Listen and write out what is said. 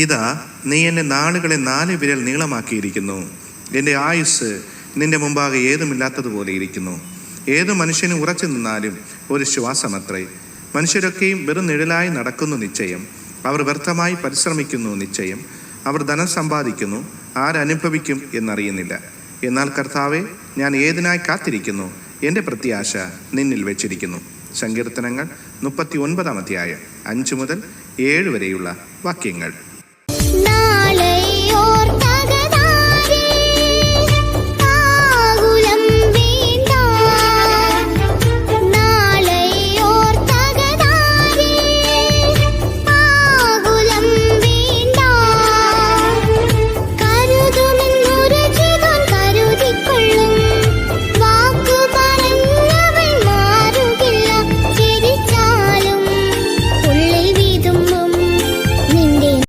ഇതാ, നീ എൻ്റെ നാളുകളെ 4 വിരൽ നീളമാക്കിയിരിക്കുന്നു. എൻ്റെ ആയുസ് നിന്റെ മുമ്പാകെ ഏതുമില്ലാത്തതുപോലെ ഇരിക്കുന്നു. ഏതു മനുഷ്യനും ഉറച്ചു നിന്നാലും ഒരു ശ്വാസമത്രേ. മനുഷ്യരൊക്കെയും വെറും നിഴലായി നടക്കുന്നു നിശ്ചയം. അവർ വ്യർത്ഥമായി പരിശ്രമിക്കുന്നു നിശ്ചയം. അവർ ധനം സമ്പാദിക്കുന്നു, ആരനുഭവിക്കും എന്നറിയുന്നില്ല. എന്നാൽ കർത്താവെ, ഞാൻ ഏതിനായി കാത്തിരിക്കുന്നു? എൻ്റെ പ്രത്യാശ നിന്നിൽ വെച്ചിരിക്കുന്നു. സങ്കീർത്തനങ്ങൾ 39 അധ്യായം 5 മുതൽ 7 വരെയുള്ള വാക്യങ്ങൾ.